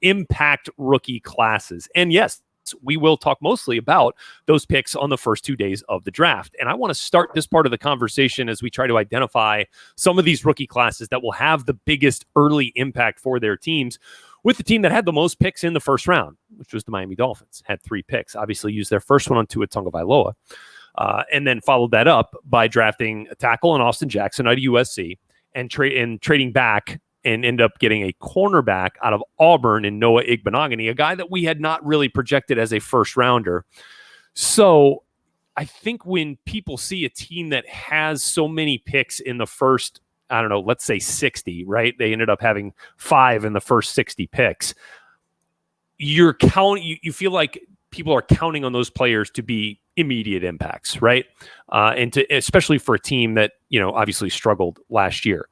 impact rookie classes. And yes, we will talk mostly about those picks on the first 2 days of the draft. And I want to start this part of the conversation as we try to identify some of these rookie classes that will have the biggest early impact for their teams with the team that had the most picks in the first round, which was the Miami Dolphins, had 3 picks, obviously used their first one on Tua Tagovailoa, and then followed that up by drafting a tackle in Austin Jackson out of USC and trading back and end up getting a cornerback out of Auburn in Noah Igbenogany, a guy that we had not really projected as a first rounder. So I think when people see a team that has so many picks in the first, I don't know, let's say 60, right? They ended up having 5 in the first 60 picks. You feel like people are counting on those players to be immediate impacts, right? And especially for a team that, obviously struggled last year.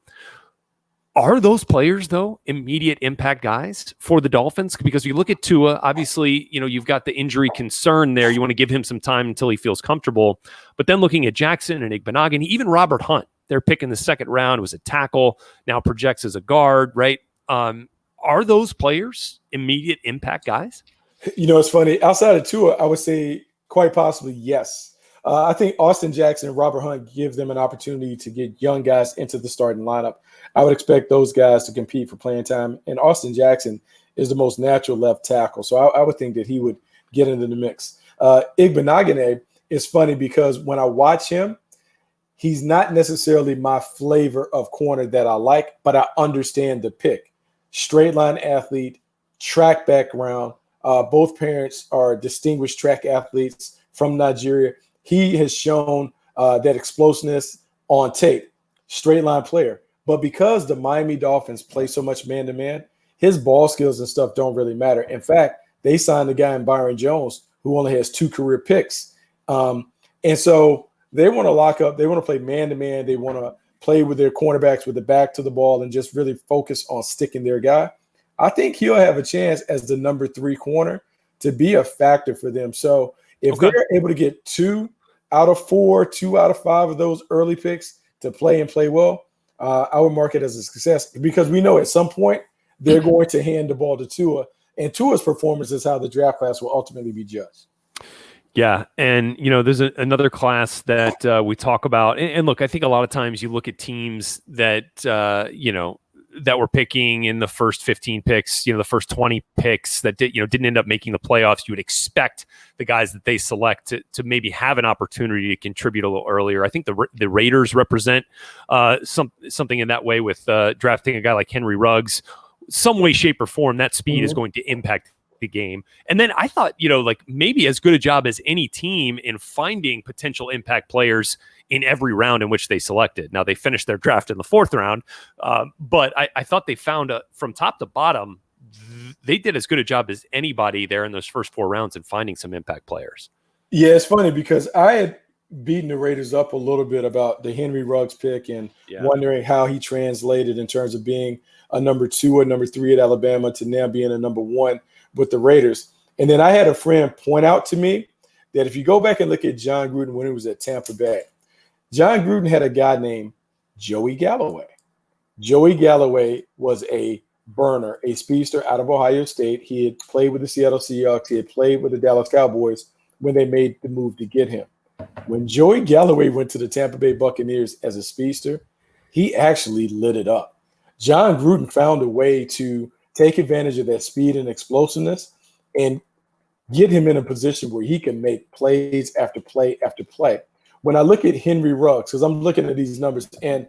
Are those players, though, immediate impact guys for the Dolphins? Because you look at Tua, obviously, you've got the injury concern there. You want to give him some time until he feels comfortable. But then looking at Jackson and Igbenogany, even Robert Hunt, they're picking the second round, was a tackle, now projects as a guard, right? Are those players immediate impact guys? It's funny. Outside of Tua, I would say quite possibly yes. I think Austin Jackson and Robert Hunt give them an opportunity to get young guys into the starting lineup. I would expect those guys to compete for playing time. And Austin Jackson is the most natural left tackle. So I would think that he would get into the mix. Igbenogany is funny because when I watch him, he's not necessarily my flavor of corner that I like, but I understand the pick. Straight line athlete, track background. Both parents are distinguished track athletes from Nigeria. He has shown that explosiveness on tape, straight line player. But because the Miami Dolphins play so much man-to-man, his ball skills and stuff don't really matter. In fact, they signed a guy in Byron Jones who only has 2 career picks. And so they want to lock up. They want to play man-to-man. They want to play with their cornerbacks with the back to the ball and just really focus on sticking their guy. I think he'll have a chance as the number 3 corner to be a factor for them. So if they're able to get 2 out of 4, 2 out of 5 of those early picks to play and play well, I would mark it as a success because we know at some point they're going to hand the ball to Tua, and Tua's performance is how the draft class will ultimately be judged. Yeah, and there's another class that we talk about, and look, I think a lot of times you look at teams that that were picking in the first 15 picks, the first 20 picks that didn't end up making the playoffs. You would expect the guys that they select to maybe have an opportunity to contribute a little earlier. I think the Raiders represent something in that way with drafting a guy like Henry Ruggs. Some way, shape, or form, that speed is going to impact the game. And then I thought, maybe as good a job as any team in finding potential impact players in every round in which they selected. Now, they finished their draft in the 4th round, but I thought they found from top to bottom, they did as good a job as anybody there in those first 4 rounds in finding some impact players. Yeah, it's funny because I had beaten the Raiders up a little bit about the Henry Ruggs pick and wondering how he translated in terms of being a number 2 or number 3 at Alabama to now being a number 1 with the Raiders. And then I had a friend point out to me that if you go back and look at John Gruden when he was at Tampa Bay, John Gruden had a guy named Joey Galloway. Joey Galloway was a burner, a speedster out of Ohio State. He had played with the Seattle Seahawks. He had played with the Dallas Cowboys when they made the move to get him. When Joey Galloway went to the Tampa Bay Buccaneers as a speedster, he actually lit it up. John Gruden found a way to take advantage of that speed and explosiveness and get him in a position where he can make plays after play after play. When I look at Henry Ruggs, because I'm looking at these numbers, and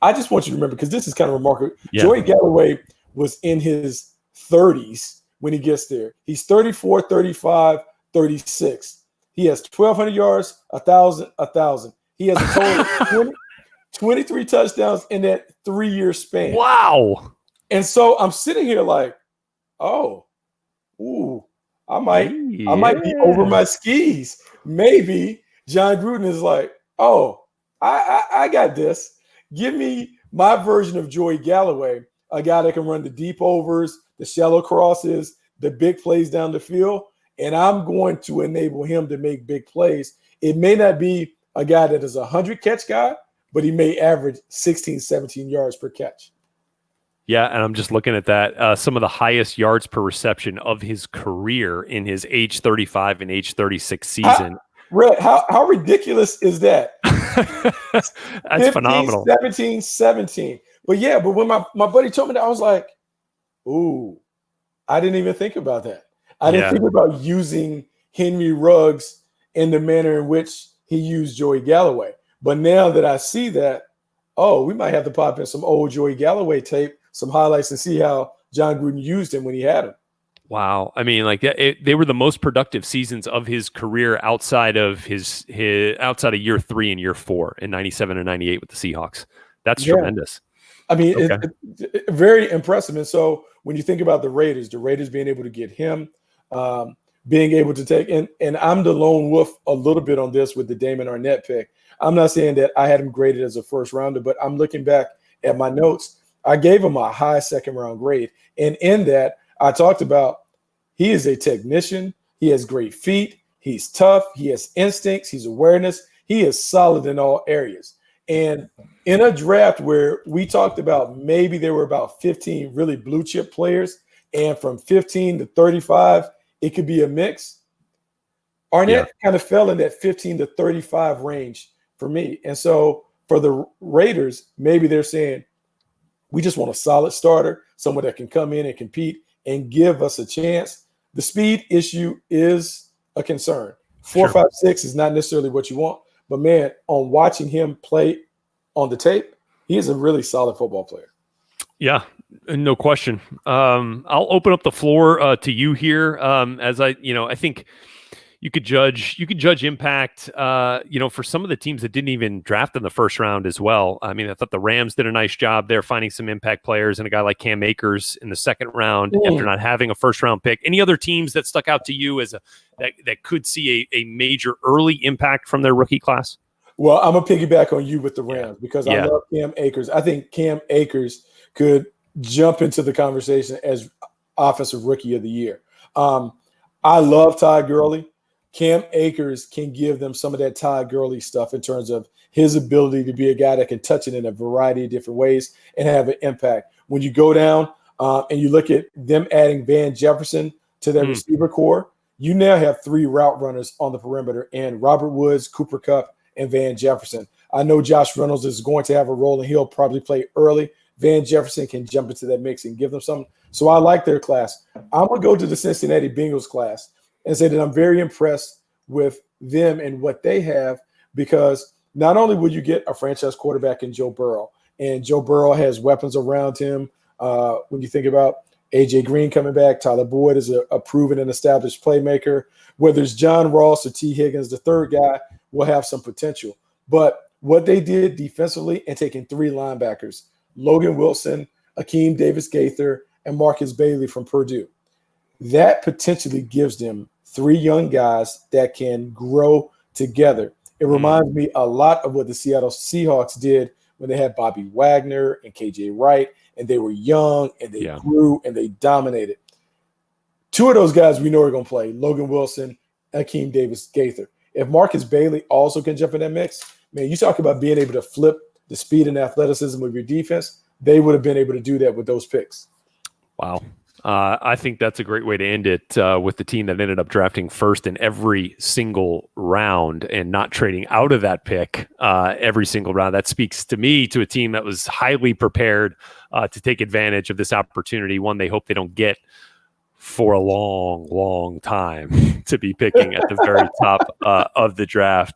I just want you to remember, because this is kind of remarkable. Yeah. Joey Galloway was in his 30s when he gets there. He's 34, 35, 36. He has 1,200 yards, 1,000. He has a total of 23 touchdowns in that 3-year span. Wow. And so I'm sitting here like, I might be over my skis. Maybe John Gruden is like, I got this. Give me my version of Joey Galloway, a guy that can run the deep overs, the shallow crosses, the big plays down the field, and I'm going to enable him to make big plays. It may not be a guy that is a 100-catch guy, but he may average 16, 17 yards per catch. Yeah, and I'm just looking at that. Some of the highest yards per reception of his career in his age 35 and age 36 How, season. Red, how ridiculous is that? That's 15, phenomenal. 17, 17. But yeah, but when my buddy told me that, I was like, ooh, I didn't even think about that. I didn't Yeah. think about using Henry Ruggs in the manner in which he used Joey Galloway. But now that I see that, oh, we might have to pop in some old Joey Galloway tape, some highlights, and see how John Gruden used him when he had him. Wow. I mean, like they were the most productive seasons of his career outside of his outside of year 3 and year 4 in 97 and 98 with the Seahawks. That's Yeah. tremendous. I mean, Okay. very impressive. And so when you think about the Raiders being able to get him, being able to take, and I'm the lone wolf a little bit on this with the Damon Arnett pick. I'm not saying that I had him graded as a first rounder, but I'm looking back at my notes. I gave him a high second round grade. And in that, I talked about he is a technician. He has great feet. He's tough. He has instincts. He's awareness. He is solid in all areas. And in a draft where we talked about maybe there were about 15 really blue chip players, and from 15 to 35, it could be a mix. Arnett kind of fell in that 15 to 35 range for me. And so for the Raiders, maybe they're saying, we just want a solid starter, someone that can come in and compete and give us a chance. The speed issue is a concern. 4, 5, 6 is not necessarily what you want. But, man, on watching him play on the tape, he is a really solid football player. Yeah, no question. I'll open up the floor to you here. As I think you could judge impact, for some of the teams that didn't even draft in the first round as well. I mean, I thought the Rams did a nice job there finding some impact players, and a guy like Cam Akers in the second round after not having a first round pick. Any other teams that stuck out to you as that could see a major early impact from their rookie class? Well, I'm going to piggyback on you with the Rams because I love Cam Akers. I think Cam Akers could jump into the conversation as offensive rookie of the year. I love Todd Gurley. Cam Akers can give them some of that Todd Gurley stuff in terms of his ability to be a guy that can touch it in a variety of different ways and have an impact. When you go down and you look at them adding Van Jefferson to their receiver core, you now have 3 route runners on the perimeter, and Robert Woods, Cooper Kupp, and Van Jefferson. I know Josh Reynolds is going to have a role, and he'll probably play early. Van Jefferson can jump into that mix and give them something. So I like their class. I'm going to go to the Cincinnati Bengals class and say that I'm very impressed with them and what they have, because not only will you get a franchise quarterback in Joe Burrow, and Joe Burrow has weapons around him. When you think about A.J. Green coming back, Tyler Boyd is a proven and established playmaker. Whether it's John Ross or T. Higgins, the third guy will have some potential. But what they did defensively and taking 3 linebackers, Logan Wilson, Akeem Davis-Gaither, and Marcus Bailey from Purdue, that potentially gives them 3 young guys that can grow together. It reminds me a lot of what the Seattle Seahawks did when they had Bobby Wagner and KJ Wright, and they were young and they grew and they dominated. 2 of those guys we know are going to play, Logan Wilson, Akeem Davis-Gaither. If Marcus Bailey also can jump in that mix, man, you talk about being able to flip the speed and athleticism of your defense, they would have been able to do that with those picks. Wow. I think that's a great way to end it with the team that ended up drafting first in every single round and not trading out of that pick every single round. That speaks to me to a team that was highly prepared to take advantage of this opportunity, one they hope they don't get for a long, long time, to be picking at the very top of the draft.